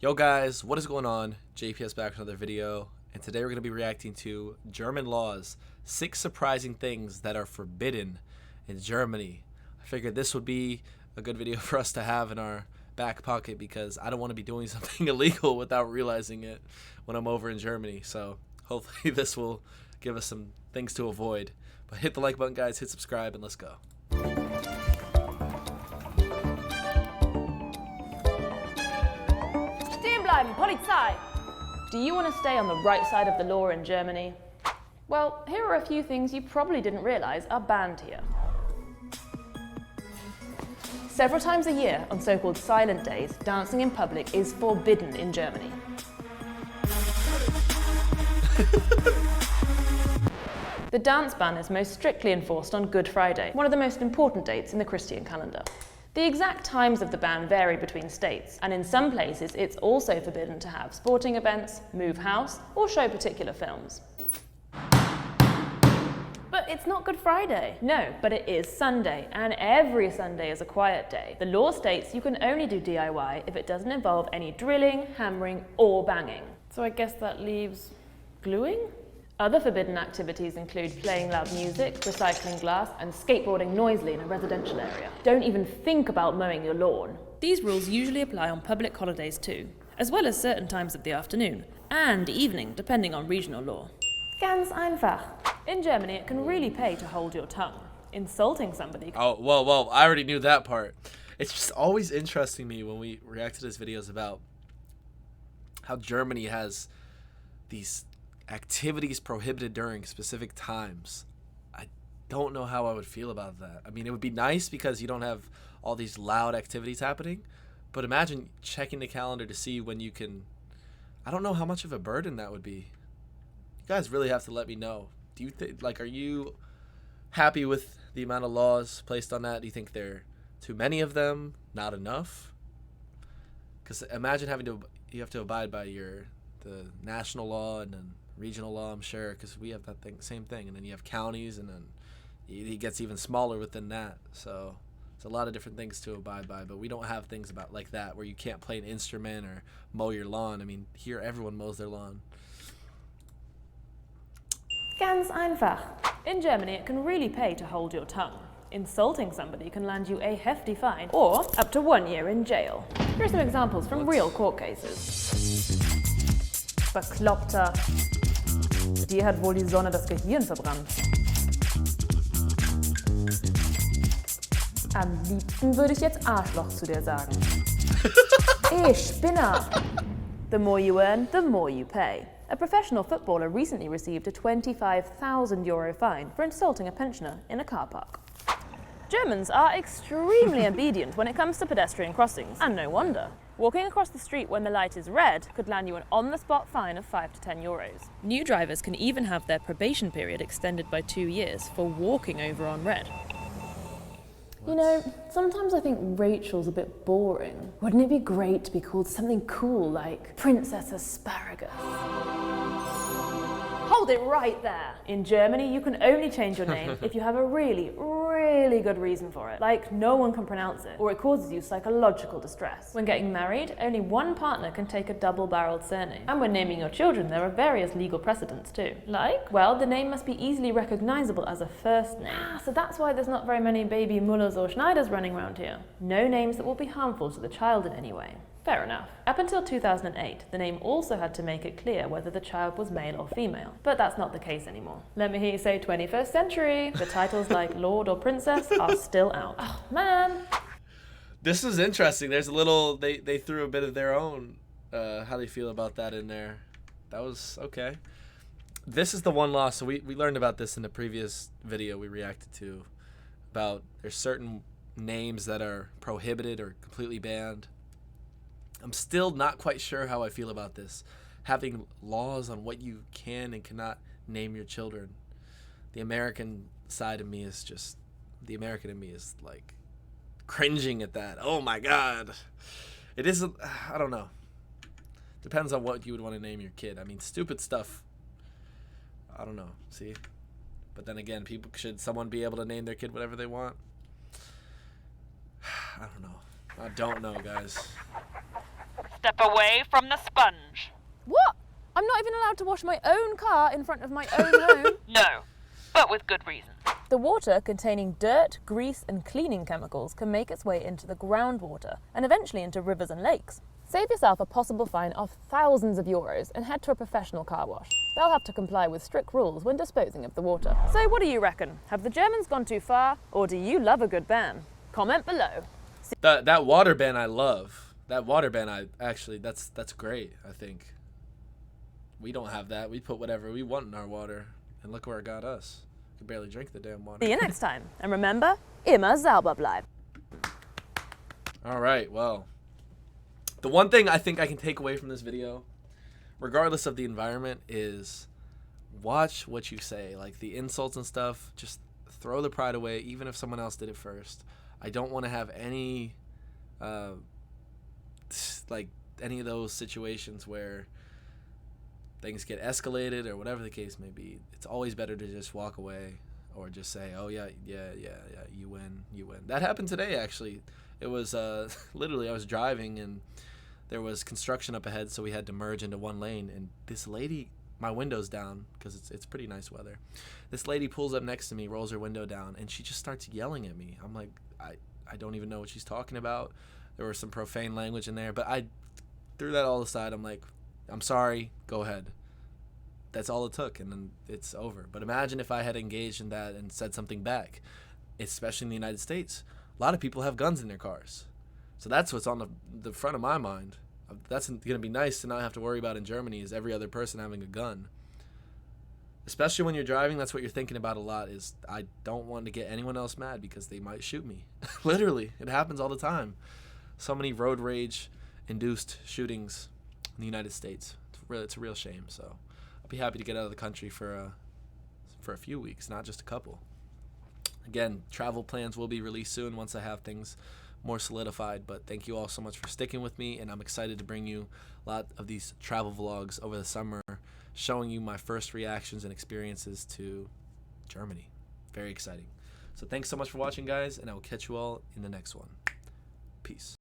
Yo guys, what is going on? JPS back with another video, and today we're going to be reacting to German laws, 6 surprising things that are forbidden in Germany. I figured this would be a good video for us to have in our back pocket because I don't want to be doing something illegal without realizing it when I'm over in Germany. So hopefully this will give us some things to avoid. But hit the like button guys, hit subscribe, and let's go. Polizei! Do you want to stay on the right side of the law in Germany? Well, here are a few things you probably didn't realize are banned here. Several times a year, on so-called silent days, dancing in public is forbidden in Germany. The dance ban is most strictly enforced on Good Friday, one of the most important dates in the Christian calendar. The exact times of the ban vary between states, and in some places it's also forbidden to have sporting events, move house, or show particular films. But it's not Good Friday. No, but it is Sunday, and every Sunday is a quiet day. The law states you can only do DIY if it doesn't involve any drilling, hammering, or banging. So I guess that leaves gluing? Other forbidden activities include playing loud music, recycling glass, and skateboarding noisily in a residential area. Don't even think about mowing your lawn. These rules usually apply on public holidays too, as well as certain times of the afternoon and evening, depending on regional law. Ganz einfach. In Germany, it can really pay to hold your tongue. Insulting somebody. Oh, well, I already knew that part. It's just always interesting me when we react to these videos about how Germany has these activities prohibited during specific times. I don't know how I would feel about that. I mean, it would be nice because you don't have all these loud activities happening, but imagine checking the calendar to see when you can. I don't know how much of a burden that would be. You guys really have to let me know. Do you think, like, are you happy with the amount of laws placed on that? Do you think there are too many of them, not enough? Because imagine you have to abide by the national law and then regional law, I'm sure, because we have that same thing, and then you have counties, and then it gets even smaller within that. So it's a lot of different things to abide by, but we don't have things about like that where you can't play an instrument or mow your lawn. I mean, here everyone mows their lawn. Ganz einfach. In Germany, it can really pay to hold your tongue. Insulting somebody can land you a hefty fine or up to 1 year in jail. Here are some examples from real court cases. Bekloppter. Dir hat wohl die Sonne das Gehirn verbrannt. Am liebsten würde ich jetzt Arschloch zu dir sagen. Spinner! The more you earn, the more you pay. A professional footballer recently received a €25,000 fine for insulting a pensioner in a car park. Germans are extremely obedient when it comes to pedestrian crossings, and no wonder. Walking across the street when the light is red could land you an on-the-spot fine of €5 to €10. New drivers can even have their probation period extended by 2 years for walking over on red. You know, sometimes I think Rachel's a bit boring. Wouldn't it be great to be called something cool like Princess Asparagus? Hold it right there! In Germany, you can only change your name if you have a really good reason for it. Like, no one can pronounce it, or it causes you psychological distress. When getting married, only one partner can take a double-barreled surname. And when naming your children, there are various legal precedents too. Like, well, the name must be easily recognizable as a first name. So that's why there's not very many baby Mullers or Schneiders running around here. No names that will be harmful to the child in any way. Fair enough. Up until 2008, the name also had to make it clear whether the child was male or female, but that's not the case anymore. Let me hear you say 21st century. The titles like Lord or Princess are still out. Oh, man. This is interesting. There's a little, they threw a bit of their own, how they feel about that in there. That was okay. This is the one law, so we learned about this in the previous video we reacted to, about there's certain names that are prohibited or completely banned. I'm still not quite sure how I feel about this. Having laws on what you can and cannot name your children. The American side of me is just, the American in me is like cringing at that. Oh my God. It is, I don't know. Depends on what you would want to name your kid. I mean, stupid stuff. I don't know. See? But then again, should someone be able to name their kid whatever they want? I don't know. I don't know, guys. Step away from the sponge. What? I'm not even allowed to wash my own car in front of my own home. No, but with good reason. The water containing dirt, grease and cleaning chemicals can make its way into the groundwater and eventually into rivers and lakes. Save yourself a possible fine of thousands of euros and head to a professional car wash. They'll have to comply with strict rules when disposing of the water. So what do you reckon? Have the Germans gone too far, or do you love a good ban? Comment below. That water ban I love. That water ban that's great, I think. We don't have that. We put whatever we want in our water, and look where it got us. We can barely drink the damn water. See you next time. And remember, immer sauber bleiben. All right, well, the one thing I think I can take away from this video, regardless of the environment, is watch what you say. Like the insults and stuff, just throw the pride away, even if someone else did it first. I don't want to have any, like any of those situations where things get escalated or whatever the case may be. It's always better to just walk away or just say, oh yeah, you win. That happened today, actually. It was literally, I was driving and there was construction up ahead, so we had to merge into one lane, and this lady, my window's down because it's pretty nice weather. This lady pulls up next to me, rolls her window down, and she just starts yelling at me. I'm like, I don't even know what she's talking about. There was some profane language in there, but I threw that all aside. I'm like, I'm sorry, go ahead. That's all it took, and then it's over. But imagine if I had engaged in that and said something back, especially in the United States. A lot of people have guns in their cars. So that's what's on the front of my mind. That's going to be nice to not have to worry about in Germany, is every other person having a gun. Especially when you're driving, that's what you're thinking about a lot, is I don't want to get anyone else mad because they might shoot me. Literally, it happens all the time. So many road rage-induced shootings in the United States. It's a real shame. So I'll be happy to get out of the country for a few weeks, not just a couple. Again, travel plans will be released soon once I have things more solidified, but thank you all so much for sticking with me, and I'm excited to bring you a lot of these travel vlogs over the summer, showing you my first reactions and experiences to Germany. Very exciting. So thanks so much for watching, guys, and I will catch you all in the next one. Peace.